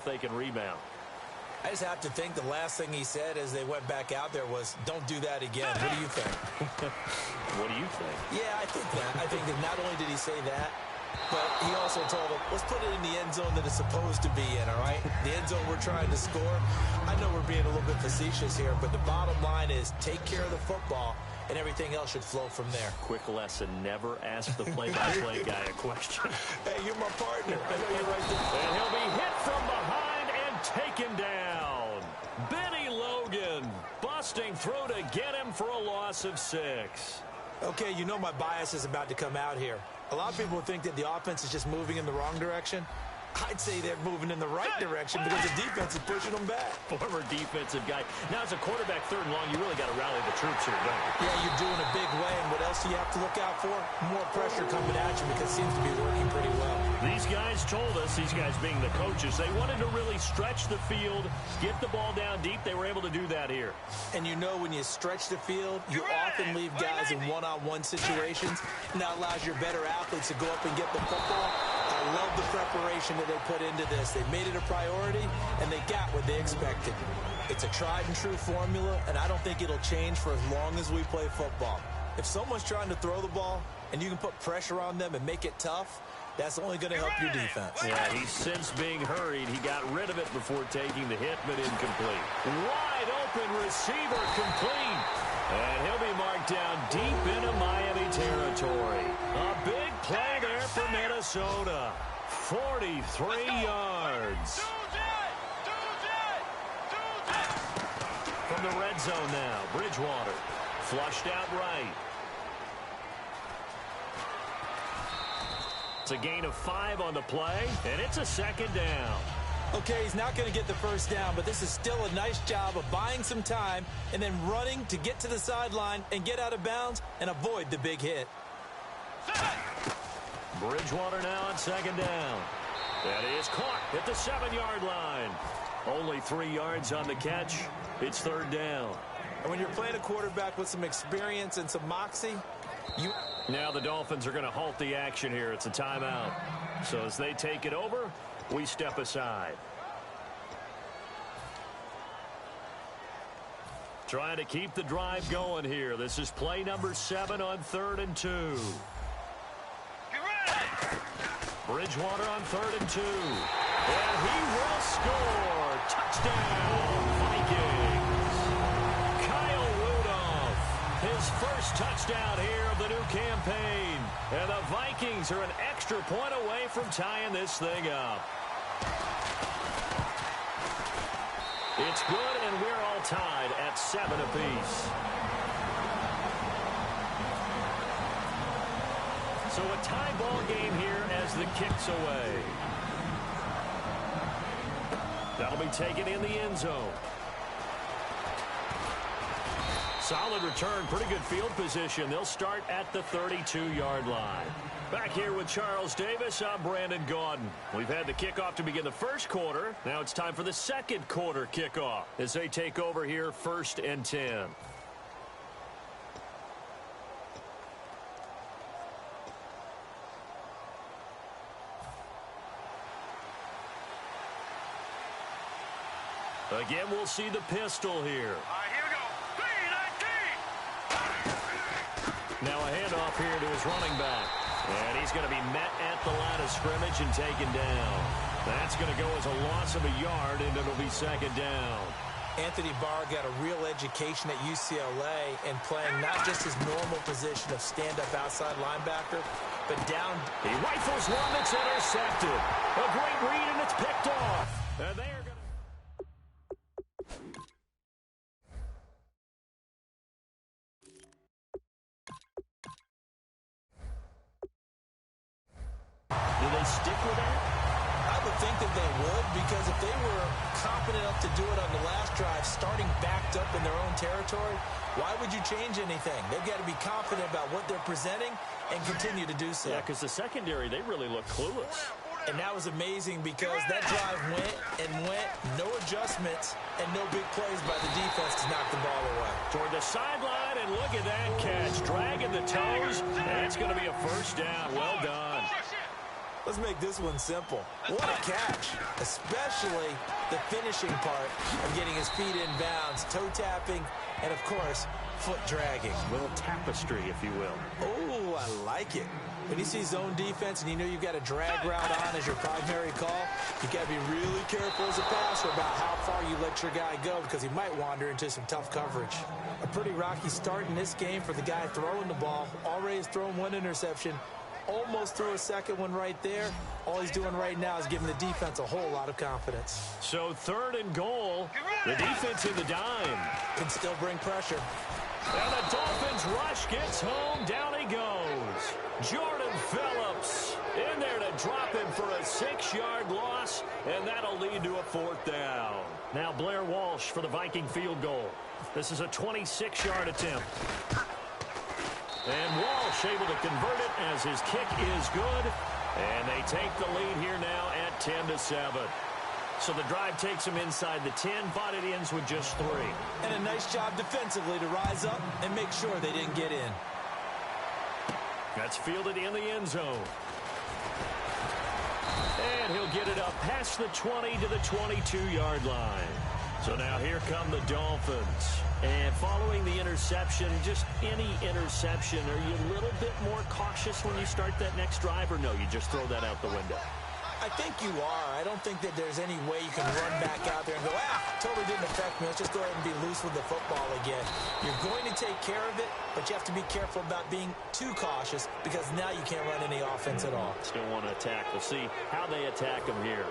they can rebound. I just have to think the last thing he said as they went back out there was, don't do that again. What do you think? What do you think? Yeah, I think that. I think that not only did he say that, but he also told them, let's put it in the end zone that it's supposed to be in, all right? The end zone we're trying to score. I know we're being a little bit facetious here, but the bottom line is take care of the football, and everything else should flow from there. Quick lesson, never ask the play-by-play guy a question. Hey, you're my partner. I know you're right there. And he'll be hit from behind and taken down. Benny Logan busting through to get him for a loss of 6. Okay, you know my bias is about to come out here. A lot of people think that the offense is just moving in the wrong direction. I'd say they're moving in the right direction because the defense is pushing them back. Former defensive guy. Now, as a quarterback, 3rd and long, you really got to rally the troops here, don't you? Yeah, you're doing a big way, and what else do you have to look out for? More pressure coming at you because it seems to be working pretty well. These guys told us, these guys being the coaches, they wanted to really stretch the field, get the ball down deep. They were able to do that here. And you know when you stretch the field, you often leave guys in one-on-one situations, and that allows your better athletes to go up and get the football. I love the preparation that they put into this. They made it a priority, and they got what they expected. It's a tried-and-true formula, and I don't think it'll change for as long as we play football. If someone's trying to throw the ball, and you can put pressure on them and make it tough, that's only going to help your defense. Yeah, he's since being hurried. He got rid of it before taking the hit, but incomplete. Wide open receiver complete. And he'll be marked down deep into Miami territory. A big play there for Minnesota. 43 yards. From the red zone now, Bridgewater. Flushed out right. It's a gain of 5 on the play, and it's a 2nd down. Okay, he's not going to get the first down, but this is still a nice job of buying some time and then running to get to the sideline and get out of bounds and avoid the big hit. Bridgewater now on 2nd down. That is caught at the 7-yard line. Only 3 yards on the catch. It's 3rd down. And when you're playing a quarterback with some experience and some moxie, Now the Dolphins are going to halt the action here. It's a timeout. So as they take it over, we step aside. Trying to keep the drive going here. This is play number 7 on 3rd and 2. Bridgewater on 3rd and 2. And he will score. Touchdown, Vikings. Kyle Rudolph, his first touchdown here of the new campaign. And the Vikings are an extra point away from tying this thing up. It's good, and we're all tied at 7 apiece. So a tie ball game here as the kick's away. That'll be taken in the end zone. Solid return, pretty good field position. They'll start at the 32-yard line. Back here with Charles Davis, I'm Brandon Gaudin. We've had the kickoff to begin the first quarter. Now it's time for the second quarter kickoff as they take over here 1st and 10. Again, we'll see the pistol here. All right, here we go. Now a handoff here to his running back. And he's going to be met at the line of scrimmage and taken down. That's going to go as a loss of a yard, and it'll be 2nd down. Anthony Barr got a real education at UCLA and playing not just his normal position of stand-up outside linebacker, but down. He rifles one that's intercepted. A great read, and it's picked off. And they are going to... Do they stick with that? I would think that they would, because if they were confident enough to do it on the last drive, starting backed up in their own territory, why would you change anything? They've got to be confident about what they're presenting and continue to do so. Yeah, because the secondary, they really look clueless. And that was amazing because that drive went and went, no adjustments, and no big plays by the defense to knock the ball away. Toward the sideline, and look at that catch. Dragging the toes, and it's going to be a 1st down. Well done. Let's make this one simple. What a catch, especially the finishing part of getting his feet in bounds, toe tapping, and, of course, foot dragging. A little tapestry, if you will. Oh, I like it. When you see zone defense and you know you've got a drag route on as your primary call, you've got to be really careful as a passer about how far you let your guy go because he might wander into some tough coverage. A pretty rocky start in this game for the guy throwing the ball. Already has thrown one interception. Almost threw a second one right there. All he's doing right now is giving the defense a whole lot of confidence. So 3rd and goal. The defense in the dime. Can still bring pressure. And the Dolphins rush gets home. Down he goes. Jordan Phillips in there to drop him for a 6-yard loss, and that'll lead to a 4th down. Now Blair Walsh for the Viking field goal. This is a 26-yard attempt. And Walsh able to convert it as his kick is good. And they take the lead here now at 10-7. So the drive takes them inside the 10, but it ends with just 3. And a nice job defensively to rise up and make sure they didn't get in. That's fielded in the end zone. And he'll get it up past the 20 to the 22-yard line. So now here come the Dolphins. And following the interception, just any interception, are you a little bit more cautious when you start that next drive, or no, you just throw that out the window? I think you are. I don't think that there's any way you can run back out there and go, totally didn't affect me. Let's just go ahead and be loose with the football again. You're going to take care of it, but you have to be careful about being too cautious because now you can't run any offense at all. Still want to attack. We'll see how they attack them here.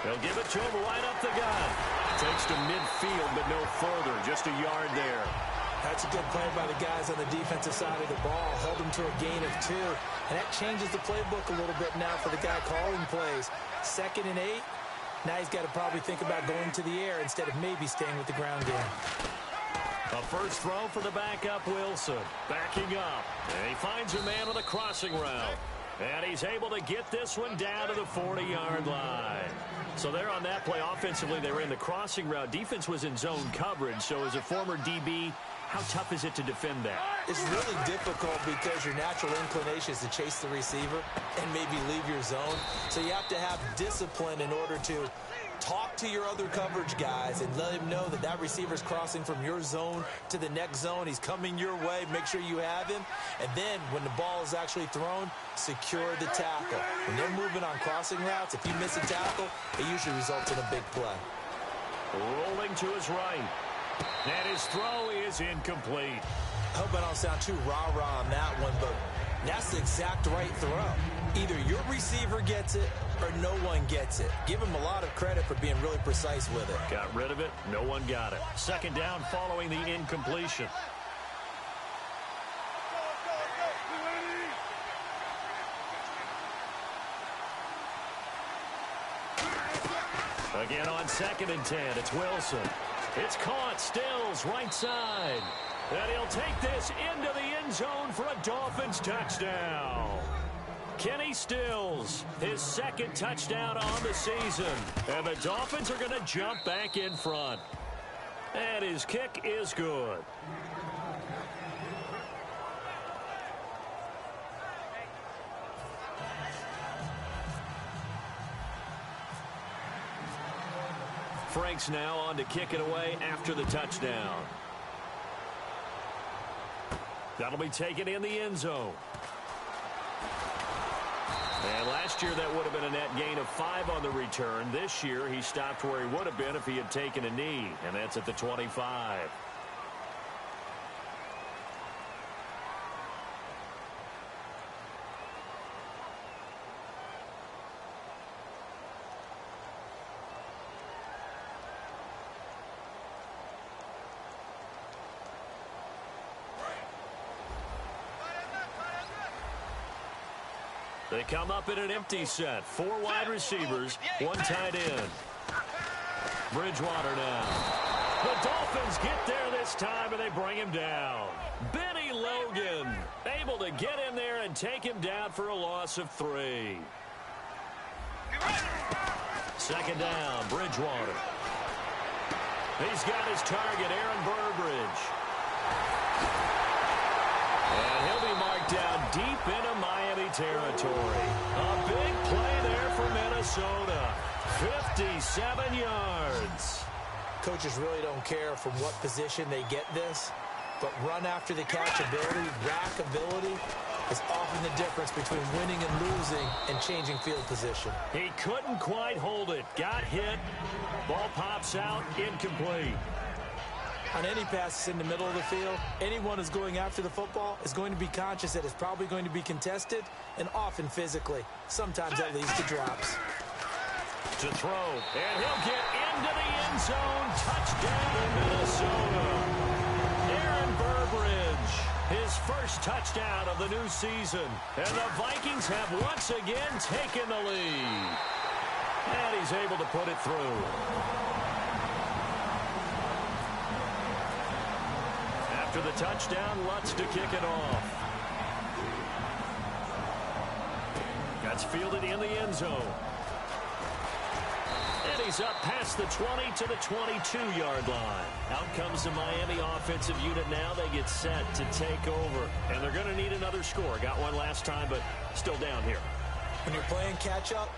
They'll give it to him right up the gut. Takes to midfield, but no further. Just a yard there. That's a good play by the guys on the defensive side of the ball. Held them to a gain of 2. And that changes the playbook a little bit now for the guy calling plays. 2nd and 8. Now he's got to probably think about going to the air instead of maybe staying with the ground game. A first throw for the backup Wilson. Backing up. And he finds a man with a crossing route. And he's able to get this one down to the 40-yard line. So there on that play, offensively, they ran the crossing route. Defense was in zone coverage. So as a former DB, how tough is it to defend that? It's really difficult because your natural inclination is to chase the receiver and maybe leave your zone. So you have to have discipline in order to talk to your other coverage guys and let him know that that receiver's crossing from your zone to the next zone. He's coming your way. Make sure you have him. And then when the ball is actually thrown, secure the tackle. When they're moving on crossing routes, if you miss a tackle, it usually results in a big play. Rolling to his right. And his throw is incomplete. I hope I don't sound too rah-rah on that one, but that's the exact right throw. Either your receiver gets it or no one gets it. Give him a lot of credit for being really precise with it. Got rid of it. No one got it. 2nd down following the incompletion. Again on 2nd and 10. It's Wilson. It's caught. Stills right side. And he'll take this into the end zone for a Dolphins touchdown. Kenny Stills, his 2nd touchdown on the season. And the Dolphins are going to jump back in front. And his kick is good. Franks now on to kick it away after the touchdown. That'll be taken in the end zone. And last year that would have been a net gain of 5 on the return. This year he stopped where he would have been if he had taken a knee, and that's at the 25. They come up in an empty set. 4 wide receivers, 1 tight end. Bridgewater now. The Dolphins get there this time, and they bring him down. Benny Logan able to get in there and take him down for a loss of 3. 2nd down, Bridgewater. He's got his target, Aaron Burbridge. And he'll be marked down deep into Miami territory. A big play there for Minnesota. 57 yards. Coaches really don't care from what position they get this, but run after the catch ability, rack ability, is often the difference between winning and losing and changing field position. He couldn't quite hold it. Got hit. Ball pops out. Incomplete. On any passes in the middle of the field, anyone who's going after the football is going to be conscious that it's probably going to be contested and often physically. Sometimes that leads to drops. To throw, and he'll get into the end zone. Touchdown, Minnesota. Aaron Burbridge, his first touchdown of the new season. And the Vikings have once again taken the lead. And he's able to put it through. After the touchdown, Lutz to kick it off. Gets fielded in the end zone. And he's up past the 20 to the 22-yard line. Out comes the Miami offensive unit now. They get set to take over. And they're going to need another score. Got one last time, but still down here. When you're playing catch-up,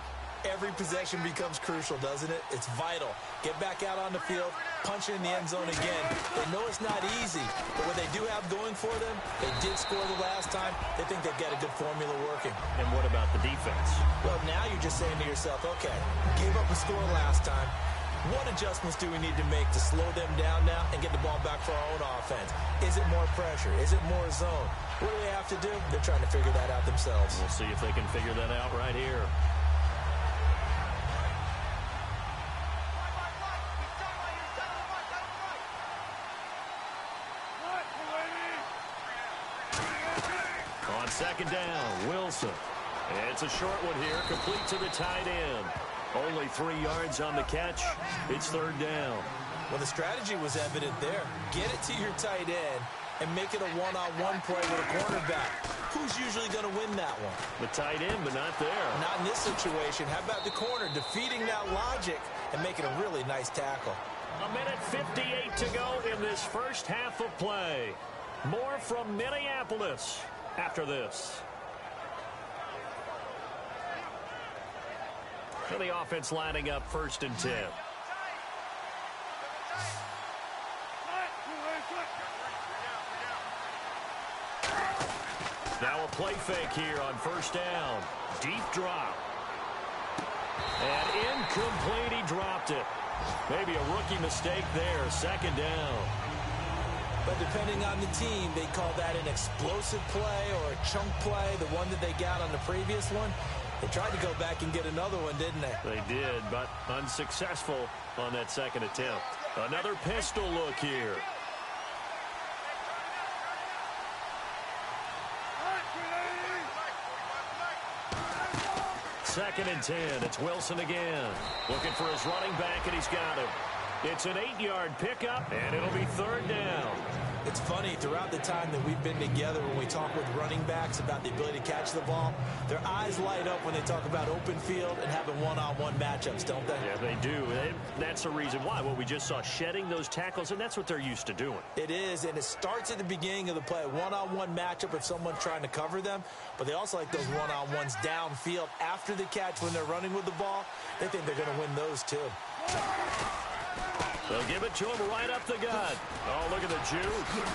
every possession becomes crucial, doesn't it? It's vital. Get back out on the field, punch it in the end zone again. They know it's not easy, but what they do have going for them, they did score the last time. They think they've got a good formula working. And what about the defense? Well, now you're just saying to yourself, okay, gave up a score last time. What adjustments do we need to make to slow them down now and get the ball back for our own offense? Is it more pressure? Is it more zone? What do they have to do? They're trying to figure that out themselves. We'll see if they can figure that out right here. On second down, Wilson. It's a short one here, complete to the tight end. Only 3 yards on the catch. It's third down. Well, the strategy was evident there. Get it to your tight end and make it a one-on-one play with a cornerback. Who's usually going to win that one? The tight end, but not there. Not in this situation. How about the corner defeating that logic and making a really nice tackle? A minute 58 to go in this first half of play. More from Minneapolis after this. So the offense lining up 1st and 10. Now a play fake here on 1st down. Deep drop. And incomplete, he dropped it. Maybe a rookie mistake there, 2nd down. But depending on the team, they call that an explosive play or a chunk play, the one that they got on the previous one. They tried to go back and get another one, didn't they? They did, but unsuccessful on that 2nd attempt. Another pistol look here. Second and 10. It's Wilson again. Looking for his running back, and he's got him. It's an 8-yard pickup, and it'll be 3rd down. It's funny, throughout the time that we've been together, when we talk with running backs about the ability to catch the ball, their eyes light up when they talk about open field and having one-on-one matchups, don't they? Yeah, they do. That's the reason why. Well, we just saw shedding those tackles, and that's what they're used to doing. It is, and it starts at the beginning of the play. One-on-one matchup if someone's trying to cover them, but they also like those one-on-ones downfield after the catch when they're running with the ball. They think they're going to win those, too. They'll give it to him right up the gut. Oh, look at the juke.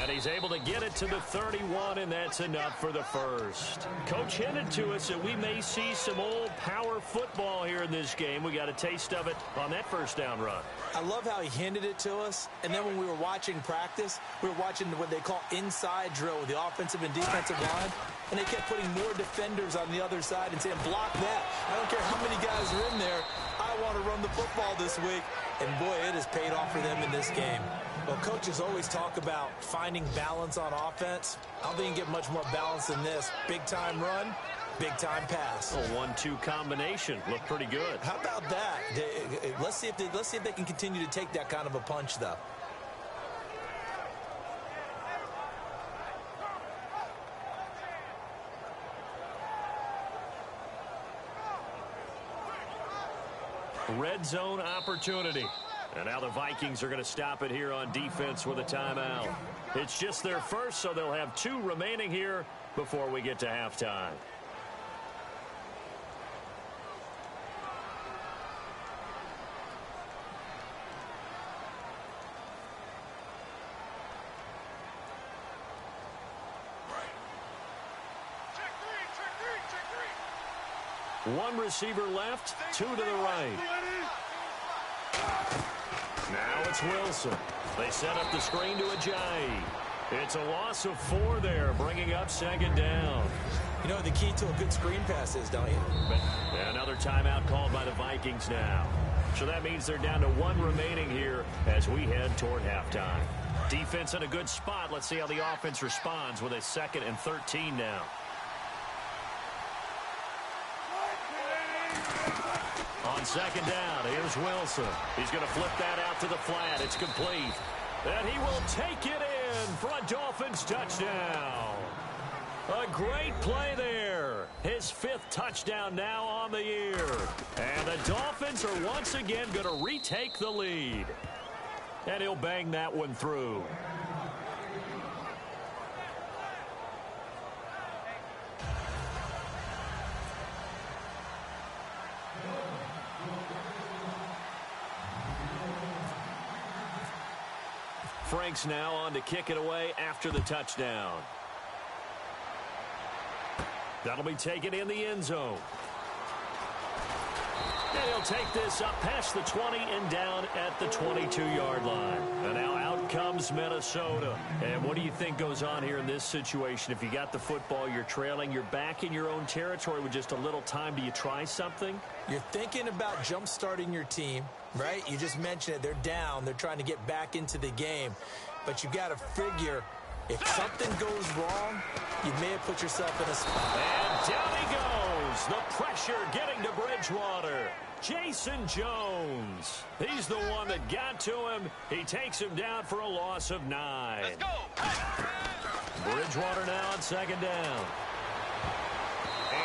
And he's able to get it to the 31, and that's enough for the first. Coach hinted to us that we may see some old power football here in this game. We got a taste of it on that 1st down run. I love how he hinted it to us, and then when we were watching practice, we were watching what they call inside drill with the offensive and defensive line, and they kept putting more defenders on the other side and saying, block that. I don't care how many guys are in there. I want to run the football this week, and boy, it has paid off for them in this game. Well, coaches always talk about finding balance on offense. I don't think you can get much more balance than this. Big-time run, big-time pass. A 1-2 combination. Looked pretty good. How about that? Let's see if they can continue to take that kind of a punch, though. Red zone opportunity. And now the Vikings are going to stop it here on defense with a timeout. It's just their first, so they'll have 2 remaining here before we get to halftime. One receiver left, 2 to the right. Now it's Wilson. They set up the screen to Ajayi. It's a loss of 4 there, bringing up second down. You know what the key to a good screen pass is, don't you? Another timeout called by the Vikings now. So that means they're down to 1 remaining here as we head toward halftime. Defense in a good spot. Let's see how the offense responds with a 2nd and 13 now. On second down, here's Wilson. He's going to flip that out to the flat. It's complete. And he will take it in for a Dolphins touchdown. A great play there. His 5th touchdown now on the year. And the Dolphins are once again going to retake the lead. And he'll bang that one through. Frank's now on to kick it away after the touchdown. That'll be taken in the end zone. And he'll take this up past the 20 and down at the 22-yard line. And now out comes Minnesota. And what do you think goes on here in this situation? If you got the football, you're trailing, you're back in your own territory with just a little time. Do you try something? You're thinking about jump-starting your team, right? You just mentioned it. They're down. They're trying to get back into the game. But you got to figure if something goes wrong, you may have put yourself in a spot. And down he goes. The pressure getting to Bridgewater. Jason Jones. He's the one that got to him. He takes him down for a loss of 9. Let's go. Bridgewater now on second down.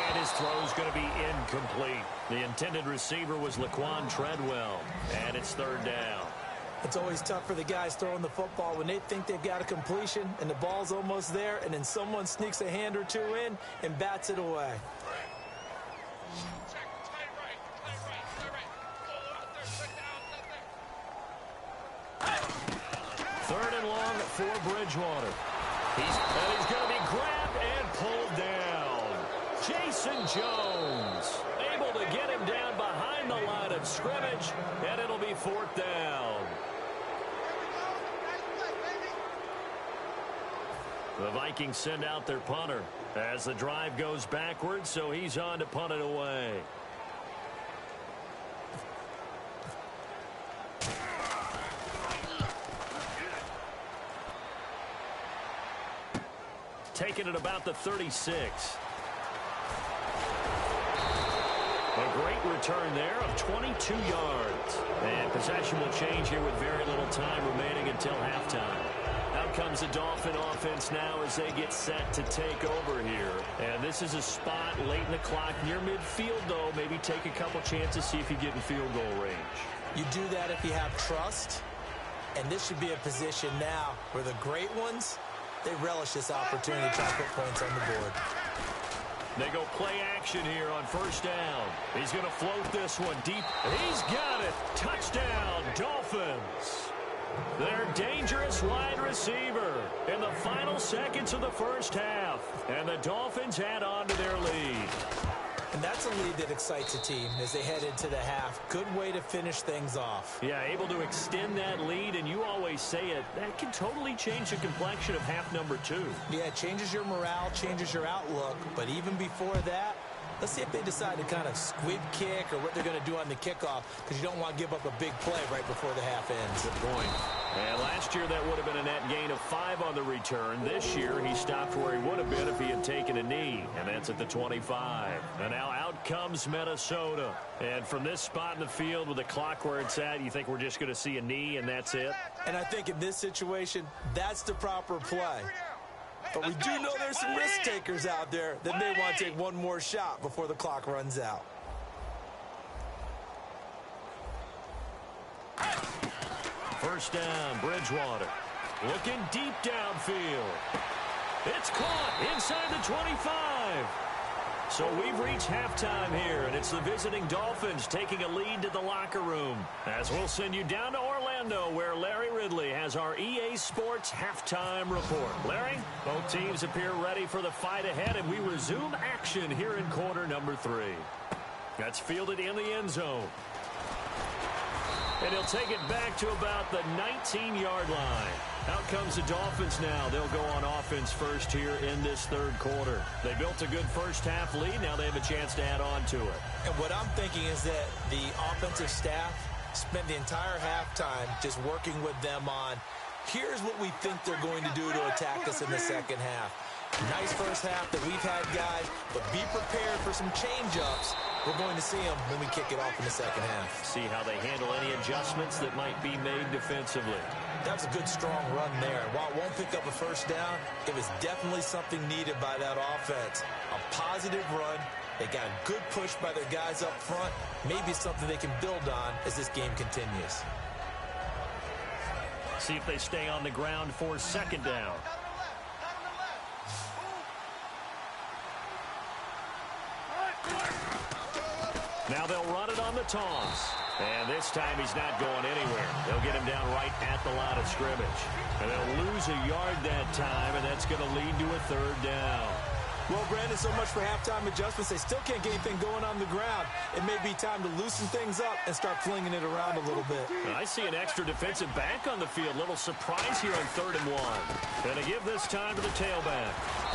And his throw's going to be incomplete. The intended receiver was Laquan Treadwell. And it's 3rd down. It's always tough for the guys throwing the football when they think they've got a completion and the ball's almost there, and then someone sneaks a hand or 2 in and bats it away. Third and long for Bridgewater. He's going to be grabbed and pulled down. Jason Jones able to get him down behind the line of scrimmage, and it'll be 4th down. The Vikings send out their punter as the drive goes backwards, so he's on to punt it away. Taking it about the 36. A great return there of 22 yards. And possession will change here with very little time remaining until halftime. Out comes the Dolphin offense now as they get set to take over here. And this is a spot late in the clock near midfield, though. Maybe take a couple chances, see if you get in field goal range. You do that if you have trust. And this should be a position now where the great ones, they relish this opportunity to try to put points on the board. They go play action here on 1st down. He's going to float this one deep. He's got it. Touchdown, Dolphins. Their dangerous wide receiver in the final seconds of the first half. And the Dolphins add on to their lead. And that's a lead that excites a team as they head into the half. Good way to finish things off. Yeah, able to extend that lead, and you always say it, that can totally change the complexion of half number 2. Yeah, it changes your morale, changes your outlook. But even before that, let's see if they decide to kind of squib kick or what they're going to do on the kickoff, because you don't want to give up a big play right before the half ends. Good point. And last year that would have been a net gain of 5 on the return. This year he stopped where he would have been if he had taken a knee, and that's at the 25. And now out comes Minnesota. And from this spot in the field with the clock where it's at, you think we're just going to see a knee and that's it? And I think in this situation, that's the proper play. But we do know there's some risk takers out there that may want to take one more shot before the clock runs out. First down, Bridgewater. Looking deep downfield. It's caught inside the 25. So we've reached halftime here, and it's the visiting Dolphins taking a lead to the locker room. As we'll send you down to Orlando, where Larry Ridley has our EA Sports halftime report. Larry, both teams appear ready for the fight ahead, and we resume action here in quarter number 3. That's fielded in the end zone. And he'll take it back to about the 19-yard line. Out comes the Dolphins now. They'll go on offense first here in this third quarter. They built a good first-half lead. Now they have a chance to add on to it. And what I'm thinking is that the offensive staff spent the entire halftime just working with them on, here's what we think they're going to do to attack us in the second half. Nice first half that we've had, guys, but be prepared for some change-ups. We're going to see them when we kick it off in the second half. See how they handle any adjustments that might be made defensively. That was a good, strong run there. While it won't pick up a first down, it was definitely something needed by that offense. A positive run. They got a good push by their guys up front. Maybe something they can build on as this game continues. See if they stay on the ground for second down. Now they'll run it on the toss. And this time he's not going anywhere. They'll get him down right at the line of scrimmage. And they'll lose a yard that time, and that's going to lead to a third down. Well, Brandon, so much for halftime adjustments. They still can't get anything going on the ground. It may be time to loosen things up and start flinging it around a little bit. I see an extra defensive back on the field. Little surprise here on 3rd and 1. Going to give this time to the tailback.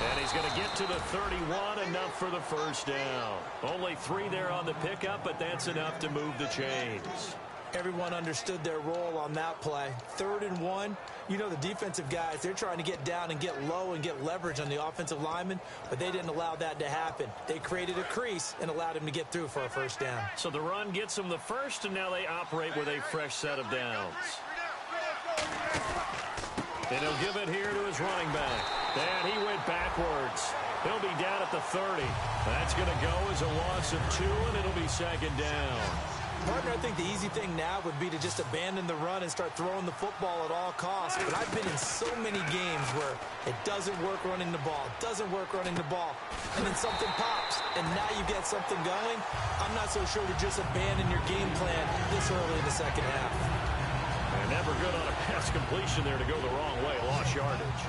And he's going to get to the 31, enough for the first down. Only 3 there on the pickup, but that's enough to move the chains. Everyone understood their role on that play. 3rd and 1. You know the defensive guys, they're trying to get down and get low and get leverage on the offensive lineman, but they didn't allow that to happen. They created a crease and allowed him to get through for a first down. So the run gets them the first, and now they operate with a fresh set of downs. And he'll give it here to his running back. And he went backwards. He'll be down at the 30. That's going to go as a loss of 2, and it'll be second down. Partner, I think the easy thing now would be to just abandon the run and start throwing the football at all costs. But I've been in so many games where it doesn't work running the ball, and then something pops, and now you get something going. I'm not so sure to just abandon your game plan this early in the second half. And never good on a pass completion there to go the wrong way. Lost yardage.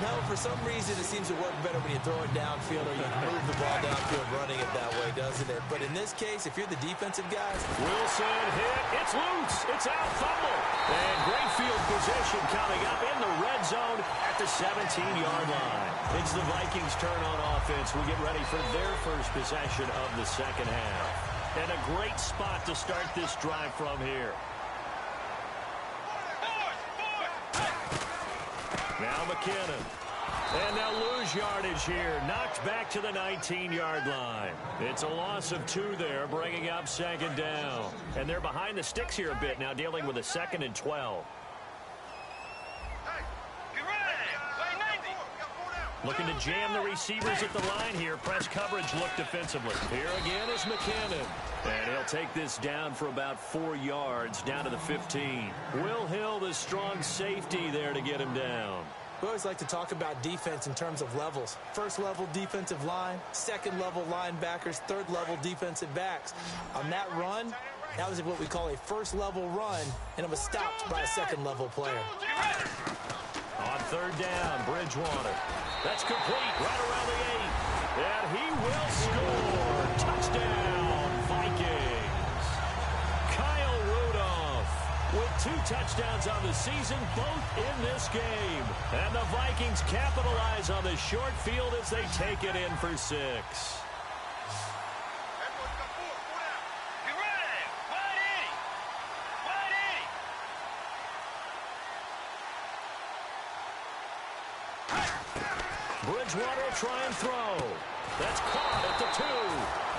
No, for some reason it seems to work better when you throw it downfield or you move the ball downfield running it that way, doesn't it? But in this case, if you're the defensive guys... Wilson hit. It's loose. It's out. Fumble. And great field position coming up in the red zone at the 17-yard line. It's the Vikings' turn on offense. We get ready for their first possession of the second half. And a great spot to start this drive from here. Now McKinnon. And they'll lose yardage here. Knocked back to the 19-yard line. It's a loss of 2 there, bringing up second down. And they're behind the sticks here a bit now, dealing with a 2nd and 12. Looking to jam the receivers at the line here. Press coverage look defensively. Here again is McKinnon. And he'll take this down for about 4 yards, down to the 15. Will Hill, the strong safety there to get him down. We always like to talk about defense in terms of levels. First level defensive line, second level linebackers, third level defensive backs. On that run, that was what we call a first level run, and it was stopped by a second level player. On 3rd down, Bridgewater. That's complete right around the 8. And he will score. Touchdown, Vikings. Kyle Rudolph with 2 touchdowns on the season, both in this game. And the Vikings capitalize on the short field as they take it in for 6. Bridgewater will try and throw. That's caught at the 2.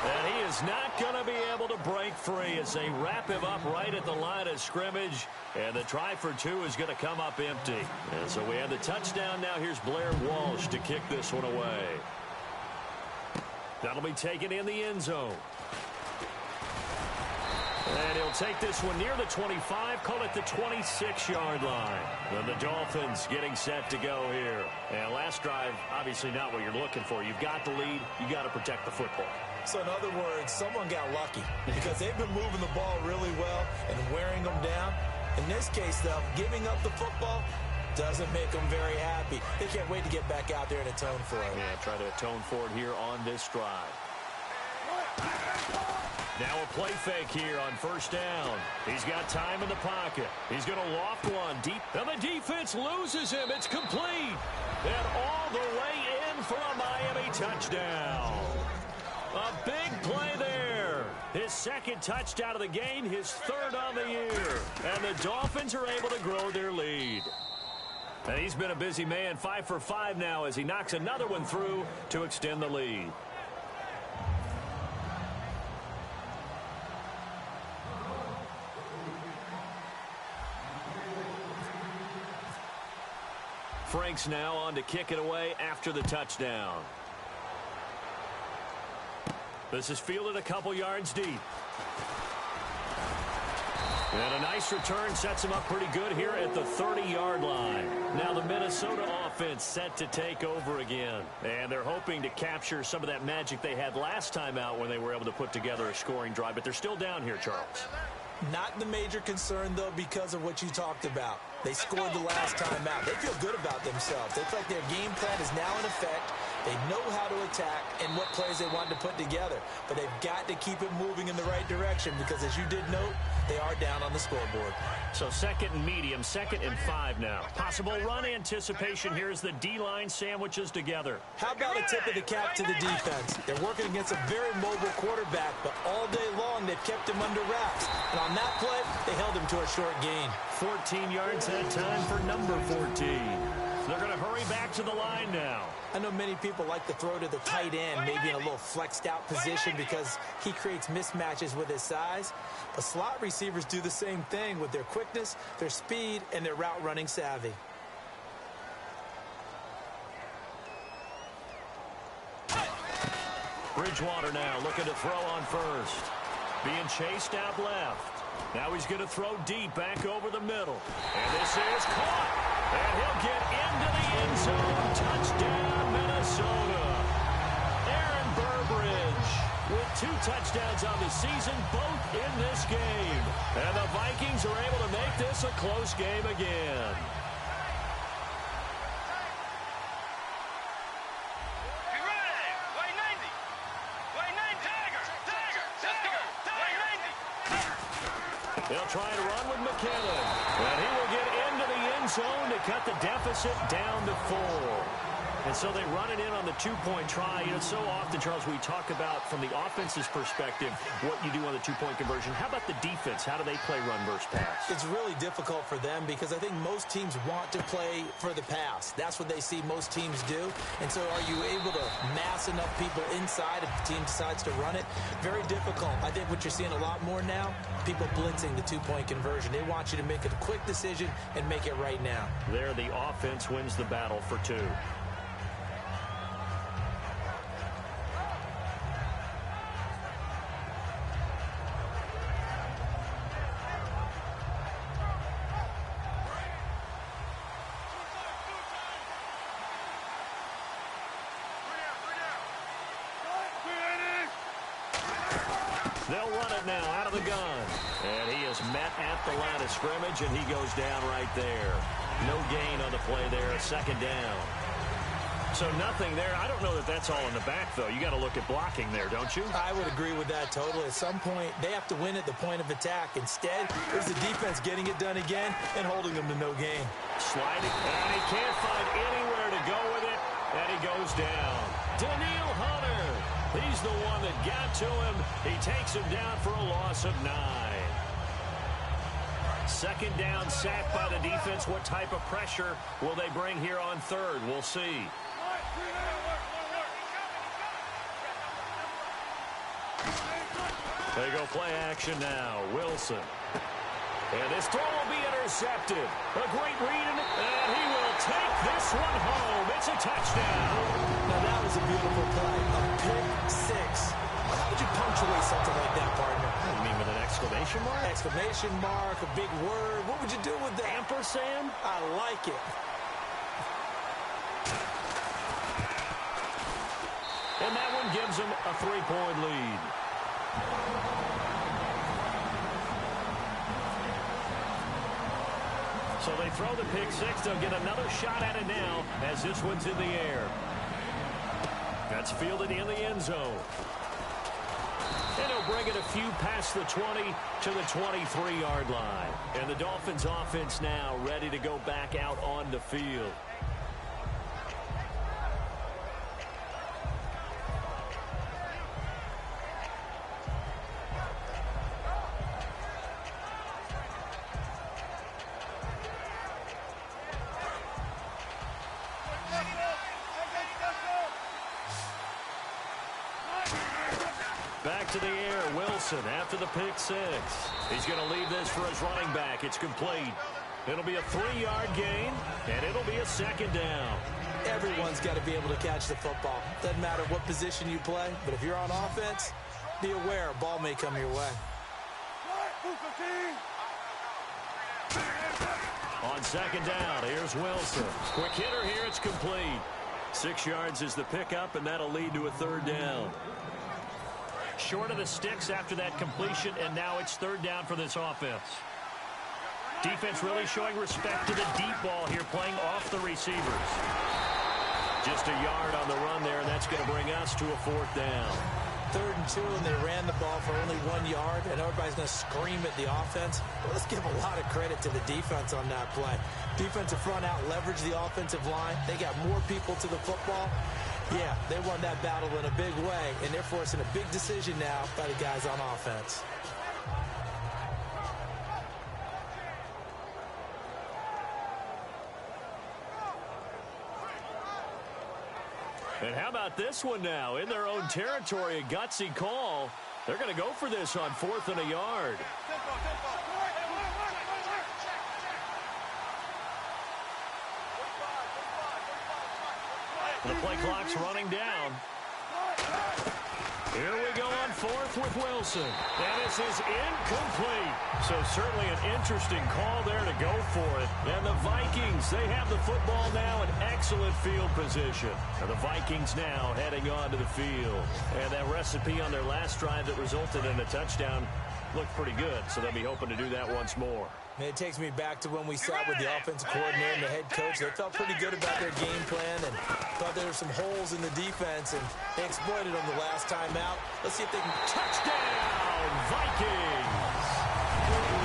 And he is not going to be able to break free as they wrap him up right at the line of scrimmage. And the try for 2 is going to come up empty. And so we have the touchdown. Now here's Blair Walsh to kick this one away. That'll be taken in the end zone. And he'll take this one near the 25, call it the 26-yard line. And the Dolphins getting set to go here. And last drive, obviously not what you're looking for. You've got the lead. You got to protect the football. So in other words, someone got lucky because they've been moving the ball really well and wearing them down. In this case, though, giving up the football doesn't make them very happy. They can't wait to get back out there and atone for it. Yeah, try to atone for it here on this drive. Now a play fake here on first down. He's got time in the pocket. He's going to loft one deep. And the defense loses him. It's complete. And all the way in for a Miami touchdown. A big play there. His second touchdown of the game, his third on the year. And the Dolphins are able to grow their lead. And he's been a busy man, 5 for 5 now as he knocks another one through to extend the lead. Franks now on to kick it away after the touchdown. This is fielded a couple yards deep. And a nice return sets him up pretty good here at the 30-yard line. Now the Minnesota offense set to take over again. And they're hoping to capture some of that magic they had last time out when they were able to put together a scoring drive. But they're still down here, Charles. Not the major concern, though, because of what you talked about. They scored the last time out. They feel good about themselves. They feel like their game plan is now in effect. They know how to attack and what plays they want to put together. But they've got to keep it moving in the right direction because, as you did note, they are down on the scoreboard. So second and medium, 2nd and 5 now. Possible run anticipation here as the D-line sandwiches together. How about a tip of the cap to the defense? They're working against a very mobile quarterback, but all day long they've kept him under wraps. And on that play, they held him to a short gain. 14 yards that time for number 14. They're going to hurry back to the line now. I know many people like to throw to the tight end, maybe in a little flexed out position because he creates mismatches with his size. But slot receivers do the same thing with their quickness, their speed, and their route running savvy. Bridgewater now looking to throw on first. Being chased out left. Now he's going to throw deep back over the middle. And this is caught. And he'll get into the end zone. Touchdown, Minnesota. Aaron Burbridge with 2 touchdowns on the season, both in this game. And the Vikings are able to make this a close game again. They'll try to run with McKinnon. And he will get into the end zone to cut the deficit down to 4. And so they run it in on the 2-point try. You know, so often, Charles, we talk about from the offense's perspective what you do on the 2-point conversion. How about the defense? How do they play run versus pass? It's really difficult for them because I think most teams want to play for the pass. That's what they see most teams do. And so are you able to mass enough people inside if the team decides to run it? Very difficult. I think what you're seeing a lot more now, people blitzing the 2-point conversion. They want you to make a quick decision and make it right now. There, the offense wins the battle for 2. They'll run it now out of the gun. And he is met at the line of scrimmage, and he goes down right there. No gain on the play there, 2nd down. So nothing there. I don't know that that's all in the back, though. You got to look at blocking there, don't you? I would agree with that totally. At some point, they have to win at the point of attack. Instead, there's the defense getting it done again and holding them to no gain. Sliding, and he can't find anywhere to go with it, and he goes down. Daniil Hunter. He's the one that got to him. He takes him down for a loss of 9. 2nd down, sack by the defense. What type of pressure will they bring here on 3rd? We'll see. They go play action now. Wilson. And this throw will be intercepted. A great read, and he will take this one home. It's a touchdown. Now, that was a beautiful play. A pick six. How would you punctuate something like that, partner? You mean with an exclamation mark? Exclamation mark, a big word. What would you do with that? Ampersand? I like it. And that one gives them a 3-point lead. So they throw the pick six. They'll get another shot at it now as this one's in the air. That's fielded in the end zone. And he'll bring it a few past the 20 to the 23-yard line. And the Dolphins offense now ready to go back out on the field. Back to the air, Wilson after the pick six. He's going to leave this for his running back. It's complete. It'll be a 3-yard gain, and it'll be a second down. Everyone's got to be able to catch the football. Doesn't matter what position you play, but if you're on offense, be aware a ball may come your way. On second down, here's Wilson. Quick hitter here, it's complete. 6 yards is the pickup, and that'll lead to a third down. Short of the sticks after that completion, and now it's third down for this offense. Defense really showing respect to the deep ball here, playing off the receivers. Just a yard on the run there, and that's going to bring us to a fourth down. 3rd and 2, and they ran the ball for only 1 yard, and everybody's going to scream at the offense. Well, let's give a lot of credit to the defense on that play. Defensive front out leveraged the offensive line. They got more people to the football. Yeah, they won that battle in a big way, and they're forcing a big decision now by the guys on offense. And how about this one now? In their own territory, a gutsy call. They're going to go for this on 4th and a yard. The play clock's running down. Here we go on 4th with Wilson. And this is incomplete. So certainly an interesting call there to go for it. And the Vikings, they have the football now in excellent field position. And the Vikings now heading on to the field. And that recipe on their last drive that resulted in a touchdown looked pretty good. So they'll be hoping to do that once more. And it takes me back to when we sat with the offensive coordinator and the head coach. They felt pretty good about their game plan and thought there were some holes in the defense, and they exploited them the last time out. Let's see if they can. Touchdown, Vikings!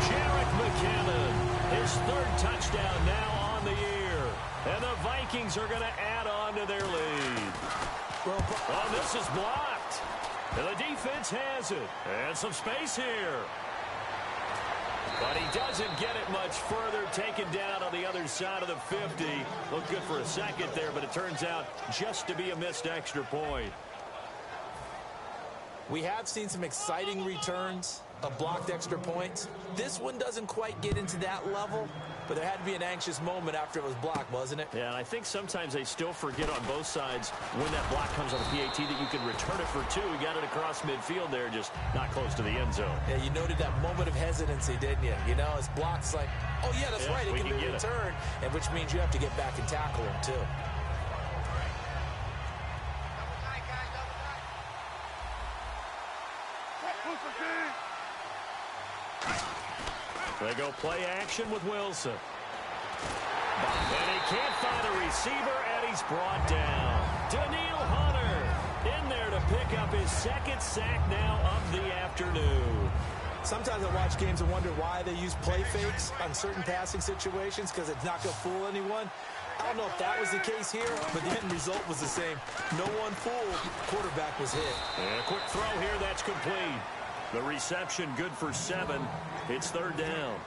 Jarek McKinnon, his 3rd touchdown now on the year. And the Vikings are going to add on to their lead. Oh, this is blocked. And the defense has it. And some space here. But he doesn't get it much further, taken down on the other side of the 50. Looked good for a second there, but it turns out just to be a missed extra point. We have seen some exciting returns of blocked extra points. This one doesn't quite get into that level, but there had to be an anxious moment after it was blocked, wasn't it? Yeah, and I think sometimes they still forget on both sides when that block comes on the PAT that you can return it for 2. He got it across midfield there, just not close to the end zone. Yeah, you noted that moment of hesitancy, didn't you? You know, his block's like, oh, yeah, that's right, it can be returned, and which means you have to get back and tackle him, too. They go play action with Wilson. And he can't find a receiver, and he's brought down. Daniil Hunter in there to pick up his 2nd sack now of the afternoon. Sometimes I watch games and wonder why they use play fakes on certain passing situations, because it's not going to fool anyone. I don't know if that was the case here, but the end result was the same. No one fooled. Quarterback was hit. And a quick throw here, that's complete. The reception good for 7. It's 3rd down.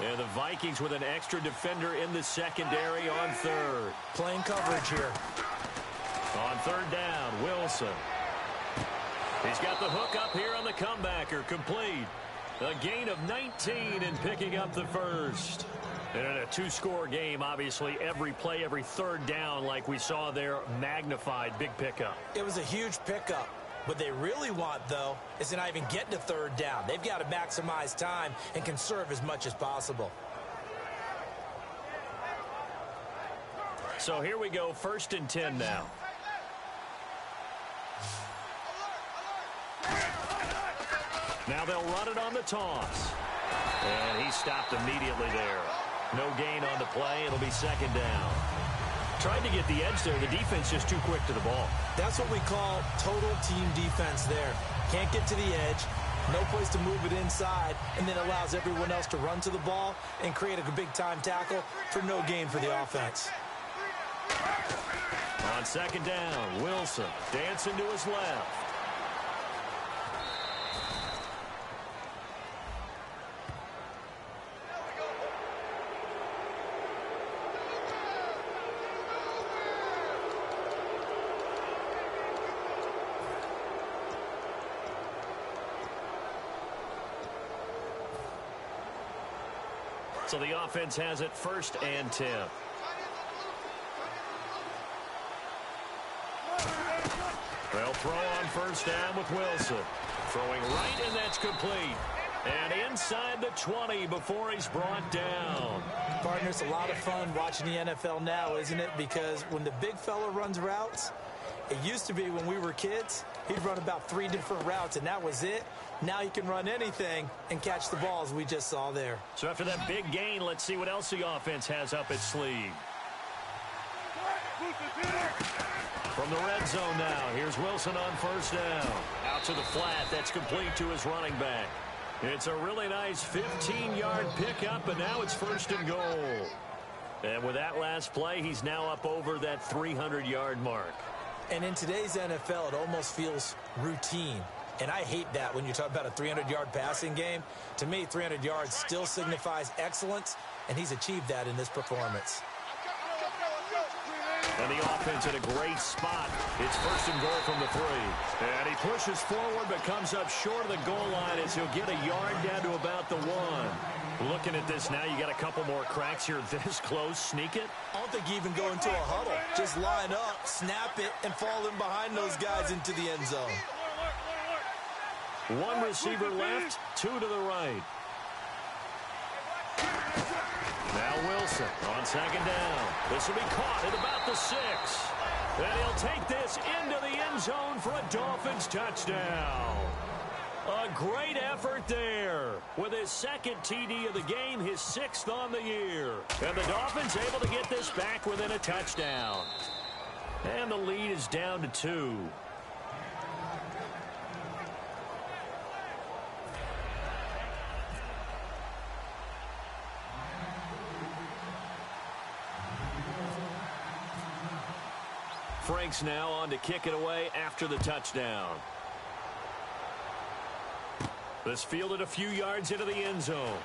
And the Vikings with an extra defender in the secondary on third. Playing coverage here. On third down, Wilson. He's got the hook up here on the comebacker, complete. A gain of 19 and picking up the first. And in a two-score game, obviously, every play, every third down, like we saw there, magnified, big pickup. It was a huge pickup. What they really want, though, is to not even get to third down. They've got to maximize time and conserve as much as possible. So here we go, 1st and 10 now. Now they'll run it on the toss. And he stopped immediately there. No gain on the play. It'll be 2nd down. Tried to get the edge there. The defense just too quick to the ball. That's what we call total team defense there. Can't get to the edge. No place to move it inside. And then allows everyone else to run to the ball and create a big-time tackle for no gain for the offense. On 2nd down, Wilson dancing to his left. So the offense has it 1st and 10. They'll throw on 1st down with Wilson. Throwing right, and that's complete. And inside the 20 before he's brought down. Partner, it's a lot of fun watching the NFL now, isn't it? Because when the big fella runs routes, it used to be when we were kids, he'd run about 3 different routes, and that was it. Now he can run anything and catch the balls we just saw there. So after that big gain, let's see what else the offense has up its sleeve. From the red zone now, here's Wilson on 1st down. Out to the flat, that's complete to his running back. It's a really nice 15-yard pickup, and now it's 1st and goal. And with that last play, he's now up over that 300-yard mark. And in today's NFL, it almost feels routine. And I hate that when you talk about a 300-yard passing game. To me, 300 yards still signifies excellence, and he's achieved that in this performance. And the offense in a great spot. It's 1st and goal from the 3. And he pushes forward but comes up short of the goal line as he'll get a yard down to about the 1. Looking at this now, you got a couple more cracks here this close. Sneak it. I don't think you even go into a huddle. Just line up, snap it, and fall in behind those guys into the end zone. 1 receiver left, 2 to the right. Now Wilson on 2nd down. This will be caught at about the 6. And he'll take this into the end zone for a Dolphins touchdown. A great effort there. With his 2nd TD of the game, his 6th on the year. And the Dolphins able to get this back within a touchdown. And the lead is down to 2. Frank's now on to kick it away after the touchdown. This fielded a few yards into the end zone.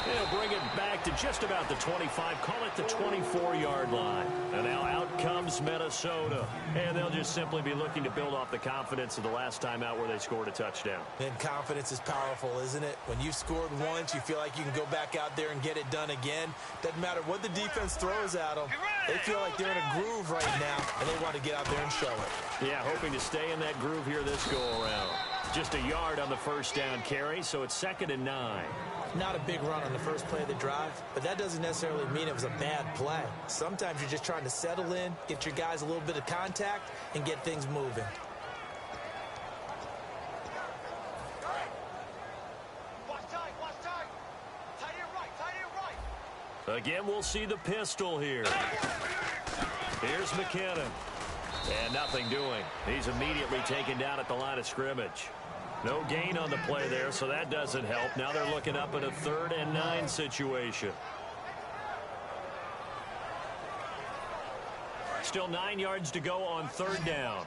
They'll bring it back to just about the 25, call it the 24-yard line. And now out comes Minnesota. And they'll just simply be looking to build off the confidence of the last time out where they scored a touchdown. And confidence is powerful, isn't it? When you've scored once, you feel like you can go back out there and get it done again. Doesn't matter what the defense throws at them. They feel like they're in a groove right now, and they want to get out there and show it. Yeah, hoping to stay in that groove here this go-around. Just a yard on the 1st down carry, so it's 2nd and 9. Not a big run on the first play of the drive, but that doesn't necessarily mean it was a bad play. Sometimes you're just trying to settle in, get your guys a little bit of contact, and get things moving. Again, we'll see the pistol here. Here's McKinnon. And nothing doing. He's immediately taken down at the line of scrimmage. No gain on the play there, so that doesn't help. Now they're looking up at a 3rd and 9 situation. Still 9 yards to go on 3rd down.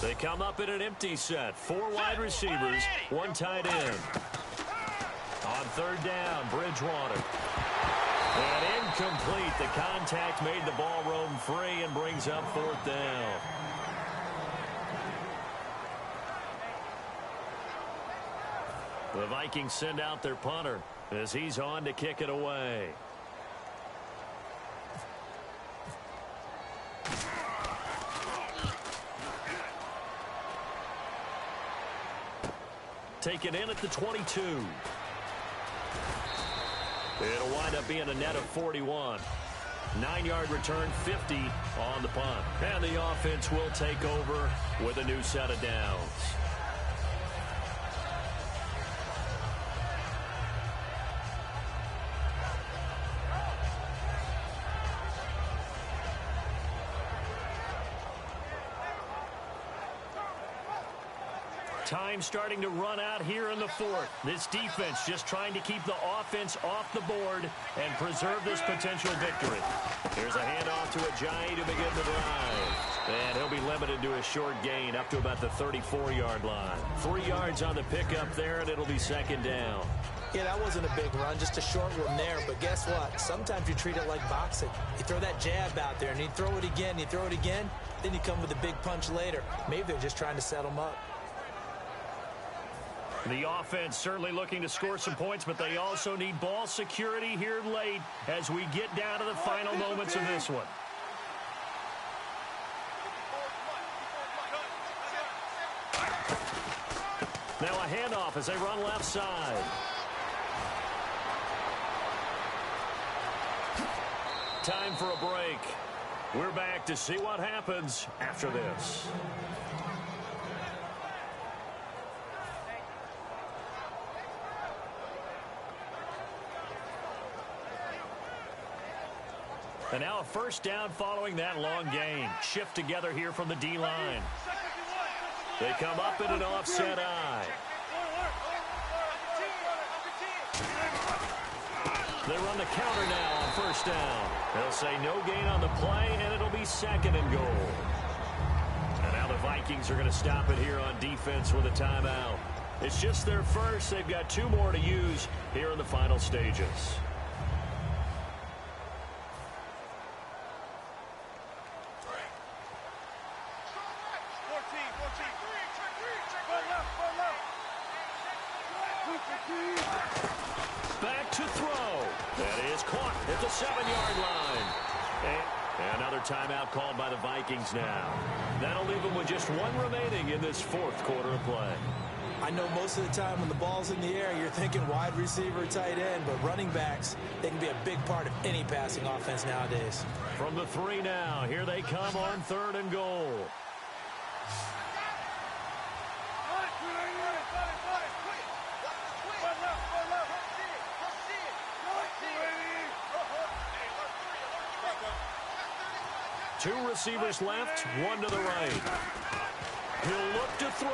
They come up in an empty set. 4 wide receivers, 1 tight end. On third down, Bridgewater. And incomplete. The contact made the ball roam free and brings up fourth down. The Vikings send out their punter as he's on to kick it away. Take it in at the 22. It'll wind up being a net of 41. 9-yard return, 50 on the punt. And the offense will take over with a new set of downs. Time starting to run out here in the fourth. This defense just trying to keep the offense off the board and preserve this potential victory. Here's a handoff to Ajayi to begin the drive. And he'll be limited to a short gain up to about the 34-yard line. 3 yards on the pickup there, and it'll be second down. Yeah, that wasn't a big run, just a short one there. But guess what? Sometimes you treat it like boxing. You throw that jab out there, and you throw it again, then you come with a big punch later. Maybe they're just trying to set them up. The offense certainly looking to score some points, but they also need ball security here late as we get down to the final moments of this one. Now a handoff as they run left side. Time for a break. We're back to see what happens after this. And now a first down following that long gain. Shift together here from the D-line. They come up in an offset eye. They run the counter now on first down. They'll say no gain on the play, and it'll be second and goal. And now the Vikings are going to stop it here on defense with a timeout. It's just their first. They've got 2 more to use here in the final stages. Back to throw. That is caught at the 7-yard line. And another timeout called by the Vikings now. That'll leave them with just 1 remaining in this fourth quarter of play. I know most of the time when the ball's in the air, you're thinking wide receiver, tight end, but running backs, they can be a big part of any passing offense nowadays. From the 3 now, here they come on third and goal. Two receivers left, one to the right. He'll look to throw.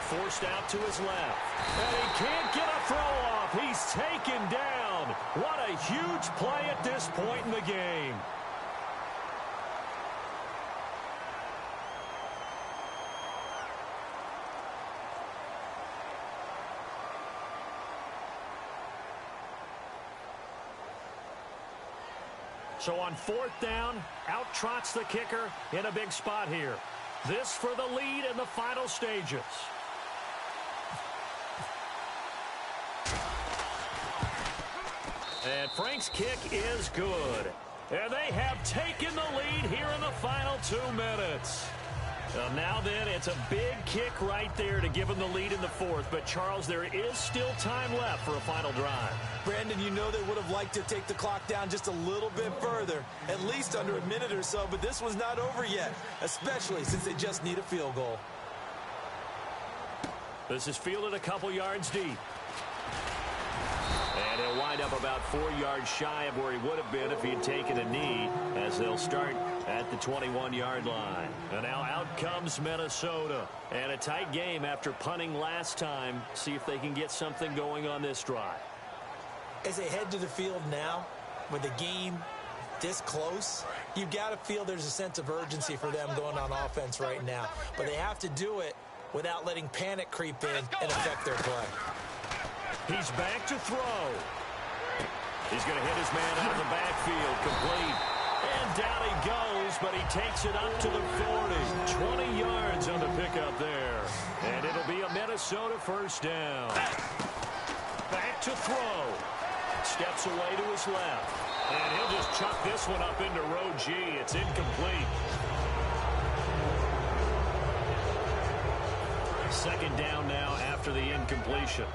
Forced out to his left. And he can't get a throw off. He's taken down. What a huge play at this point in the game. So on fourth down, out trots the kicker in a big spot here. This for the lead in the final stages. And Frank's kick is good. And they have taken the lead here in the final 2 minutes. Now then, it's a big kick right there to give them the lead in the fourth. But, Charles, there is still time left for a final drive. Brandon, you know they would have liked to take the clock down just a little bit further, at least under a minute or so, but this was not over yet, especially since they just need a field goal. This is fielded a couple yards deep. And he'll wind up about 4 yards shy of where he would have been if he had taken a knee, as they'll start at the 21-yard line. And now out comes Minnesota. And a tight game after punting last time. See if they can get something going on this drive. As they head to the field now, with the game this close, you've got to feel there's a sense of urgency for them going on offense right now. But they have to do it without letting panic creep in and affect their play. He's back to throw. He's going to hit his man out of the backfield, complete. And down he goes, but he takes it up to the 40. 20 yards on the pickup there. And it'll be a Minnesota first down. Back to throw. Steps away to his left. And he'll just chuck this one up into row G. It's incomplete. Second down now after the incompletion.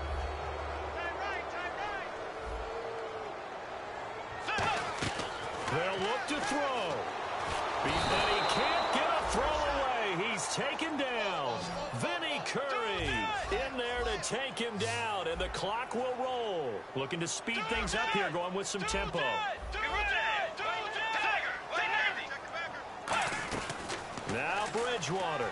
They'll look to throw. And he can't get a throw away. He's taken down. Vinny Curry in there to take him down, and the clock will roll. Looking to speed things up here, going with some tempo. Now Bridgewater.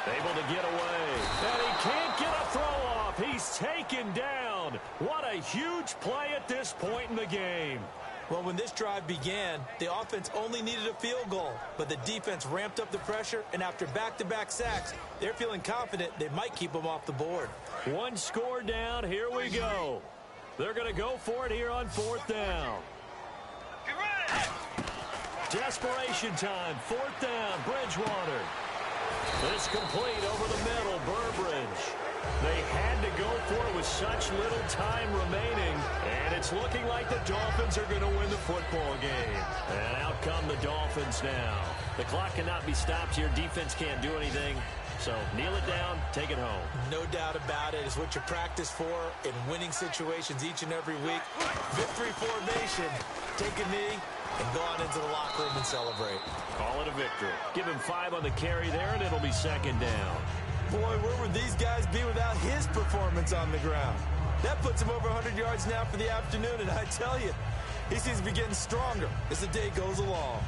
Able to get away. And he can't get a throw off. He's taken down. What a huge play at this point in the game. Well, when this drive began, the offense only needed a field goal, but the defense ramped up the pressure, and after back-to-back sacks, they're feeling confident they might keep them off the board. One score down. Here we go. They're going to go for it here on fourth down. Desperation time. Fourth down. Bridgewater. This complete over the middle. Burbridge. They had to go for it with such little time remaining, and it's looking like the Dolphins are going to win the football game. And out come the Dolphins now. The clock cannot be stopped here. Defense can't do anything. So kneel it down, take it home. No doubt about it. It's what you practice for in winning situations each and every week. Victory formation. Take a knee and go on into the locker room and celebrate. Call it a victory. Give him 5 on the carry there, and it'll be second down. Boy, where would these guys be without his performance on the ground? That puts him over 100 yards now for the afternoon, and I tell you, he seems to be getting stronger as the day goes along.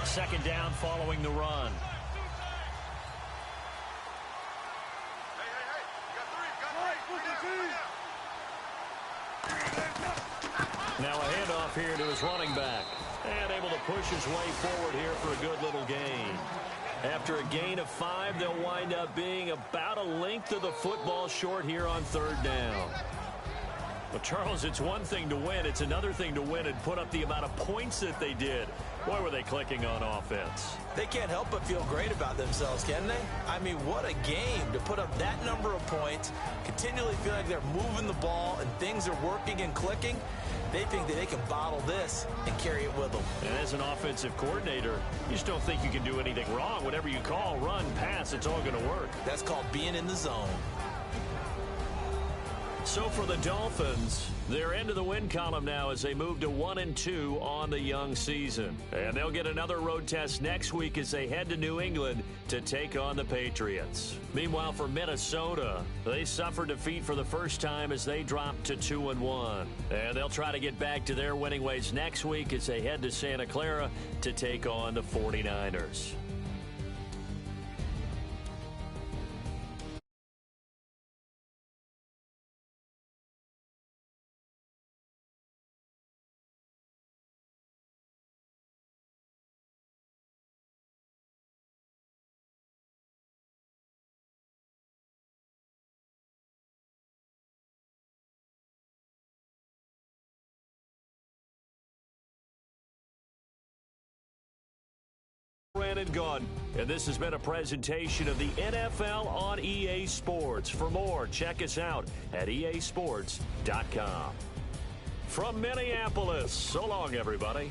Second down following the run. Now a handoff here to his running back. And able to push his way forward here for a good little gain. After a gain of 5, they'll wind up being about a length of the football short here on third down. But, Charles, it's one thing to win. It's another thing to win and put up the amount of points that they did. Boy, were they clicking on offense. They can't help but feel great about themselves, can they? I mean, what a game to put up that number of points, continually feel like they're moving the ball and things are working and clicking. They think that they can bottle this and carry it with them. And as an offensive coordinator, you just don't think you can do anything wrong. Whatever you call, run, pass, it's all going to work. That's called being in the zone. So for the Dolphins, they're into the win column now as they move to 1-2 on the young season. And they'll get another road test next week as they head to New England to take on the Patriots. Meanwhile, for Minnesota, they suffered defeat for the first time as they dropped to 2-1. And they'll try to get back to their winning ways next week as they head to Santa Clara to take on the 49ers. And gone. And this has been a presentation of the NFL on EA Sports. For more, check us out at easports.com. From Minneapolis, so long, everybody.